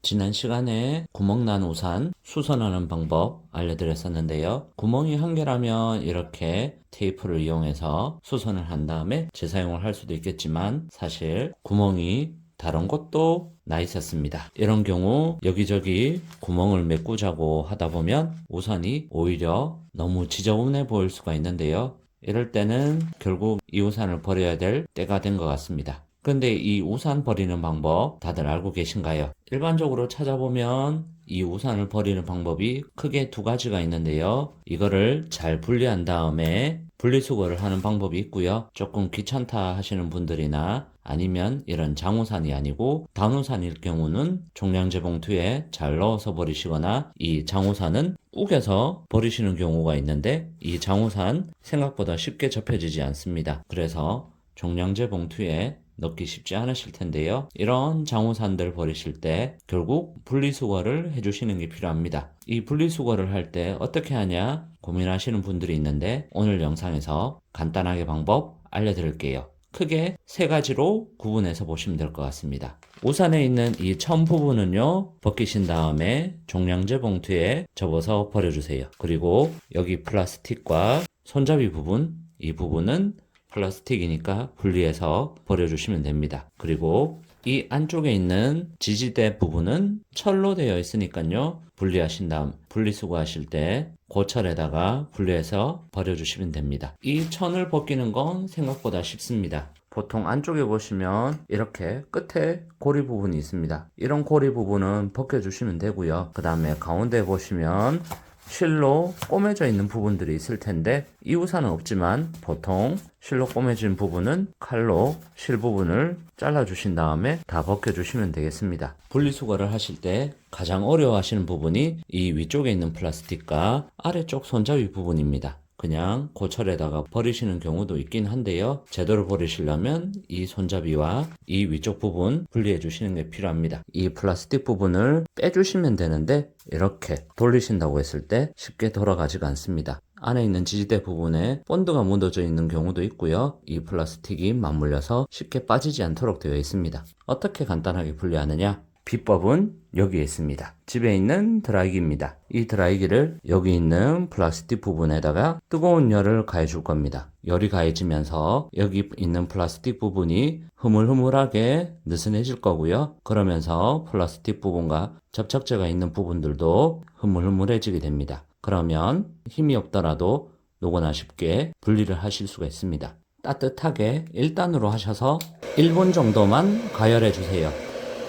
지난 시간에 구멍난 우산 수선하는 방법 알려드렸었는데요. 구멍이 한 개라면 이렇게 테이프를 이용해서 수선을 한 다음에 재사용을 할 수도 있겠지만 사실 구멍이 다른 곳도 나 있었습니다. 이런 경우 여기저기 구멍을 메꾸자고 하다 보면 우산이 오히려 너무 지저분해 보일 수가 있는데요. 이럴 때는 결국 이 우산을 버려야 될 때가 된 것 같습니다. 근데 이 우산 버리는 방법 다들 알고 계신가요? 일반적으로 찾아보면 이 우산을 버리는 방법이 크게 두 가지가 있는데요. 이거를 잘 분리한 다음에 분리수거를 하는 방법이 있고요. 조금 귀찮다 하시는 분들이나 아니면 이런 장우산이 아니고 단우산일 경우는 종량제 봉투에 잘 넣어서 버리시거나 이 장우산은 우겨서 버리시는 경우가 있는데 이 장우산 생각보다 쉽게 접혀지지 않습니다. 그래서 종량제 봉투에 넣기 쉽지 않으실 텐데요. 이런 장우산들 버리실 때 결국 분리수거를 해주시는 게 필요합니다. 이 분리수거를 할 때 어떻게 하냐 고민하시는 분들이 있는데 오늘 영상에서 간단하게 방법 알려드릴게요. 크게 세 가지로 구분해서 보시면 될 것 같습니다. 우산에 있는 이 천 부분은요 벗기신 다음에 종량제 봉투에 접어서 버려주세요. 그리고 여기 플라스틱과 손잡이 부분, 이 부분은 플라스틱이니까 분리해서 버려주시면 됩니다. 그리고 이 안쪽에 있는 지지대 부분은 철로 되어 있으니까요 분리하신 다음 분리수거 하실 때 고철에다가 분리해서 버려주시면 됩니다. 이 천을 벗기는 건 생각보다 쉽습니다. 보통 안쪽에 보시면 이렇게 끝에 고리 부분이 있습니다. 이런 고리 부분은 벗겨주시면 되고요. 그 다음에 가운데 보시면 실로 꼬매져 있는 부분들이 있을 텐데 이 우산은 없지만 보통 실로 꼬매진 부분은 칼로 실 부분을 잘라 주신 다음에 다 벗겨 주시면 되겠습니다. 분리수거를 하실 때 가장 어려워하시는 부분이 이 위쪽에 있는 플라스틱과 아래쪽 손잡이 부분입니다. 그냥 고철에다가 버리시는 경우도 있긴 한데요. 제대로 버리시려면 이 손잡이와 이 위쪽 부분 분리해 주시는 게 필요합니다. 이 플라스틱 부분을 빼주시면 되는데 이렇게 돌리신다고 했을 때 쉽게 돌아가지가 않습니다. 안에 있는 지지대 부분에 본드가 묻어져 있는 경우도 있고요. 이 플라스틱이 맞물려서 쉽게 빠지지 않도록 되어 있습니다. 어떻게 간단하게 분리하느냐? 비법은 여기에 있습니다. 집에 있는 드라이기입니다. 이 드라이기를 여기 있는 플라스틱 부분에다가 뜨거운 열을 가해 줄 겁니다. 열이 가해지면서 여기 있는 플라스틱 부분이 흐물흐물하게 느슨해질 거고요. 그러면서 플라스틱 부분과 접착제가 있는 부분들도 흐물흐물해지게 됩니다. 그러면 힘이 없더라도 누구나 쉽게 분리를 하실 수가 있습니다. 따뜻하게 1단으로 하셔서 1분 정도만 가열해 주세요.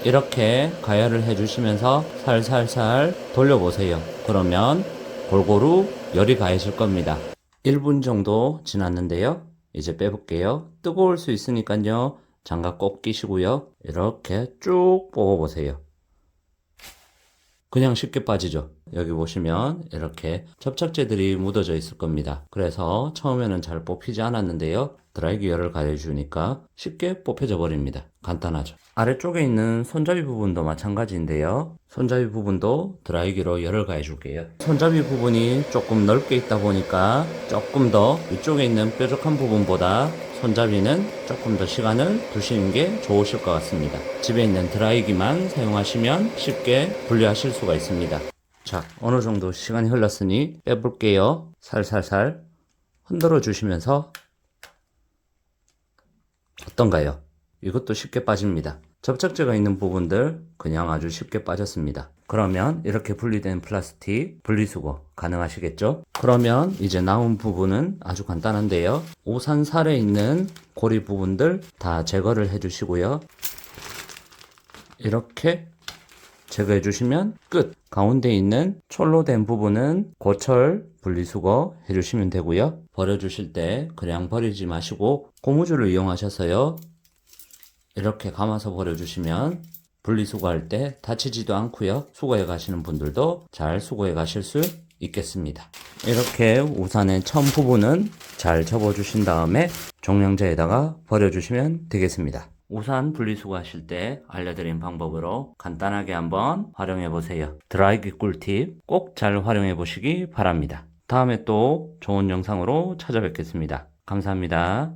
이렇게 가열을 해주시면서 살살살 돌려보세요. 그러면 골고루 열이 가해질 겁니다. 1분 정도 지났는데요. 이제 빼볼게요. 뜨거울 수 있으니까요. 장갑 꼭 끼시고요. 이렇게 쭉 뽑아보세요. 그냥 쉽게 빠지죠. 여기 보시면 이렇게 접착제들이 묻어져 있을 겁니다. 그래서 처음에는 잘 뽑히지 않았는데요. 드라이기 열을 가해주니까 쉽게 뽑혀져 버립니다. 간단하죠. 아래쪽에 있는 손잡이 부분도 마찬가지인데요. 손잡이 부분도 드라이기로 열을 가해 줄게요. 손잡이 부분이 조금 넓게 있다 보니까 조금 더 위쪽에 있는 뾰족한 부분보다 손잡이는 조금 더 시간을 두시는 게 좋으실 것 같습니다. 집에 있는 드라이기만 사용하시면 쉽게 분리하실 수가 있습니다. 자, 어느 정도 시간이 흘렀으니 빼볼게요. 살살살 흔들어 주시면서 어떤가요? 이것도 쉽게 빠집니다. 접착제가 있는 부분들 그냥 아주 쉽게 빠졌습니다. 그러면 이렇게 분리된 플라스틱 분리수거 가능하시겠죠? 그러면 이제 나온 부분은 아주 간단한데요. 우산살에 있는 고리 부분들 다 제거를 해주시고요. 이렇게 제거해 주시면 끝! 가운데 있는 철로 된 부분은 고철 분리수거 해주시면 되고요. 버려주실 때 그냥 버리지 마시고 고무줄을 이용하셔서요. 이렇게 감아서 버려주시면 분리수거할 때 다치지도 않고요. 수거해 가시는 분들도 잘 수거해 가실 수 있겠습니다. 이렇게 우산의 천 부분은 잘 접어주신 다음에 종량제에다가 버려주시면 되겠습니다. 우산 분리수거 하실 때 알려드린 방법으로 간단하게 한번 활용해 보세요. 드라이기 꿀팁 꼭 잘 활용해 보시기 바랍니다. 다음에 또 좋은 영상으로 찾아뵙겠습니다. 감사합니다.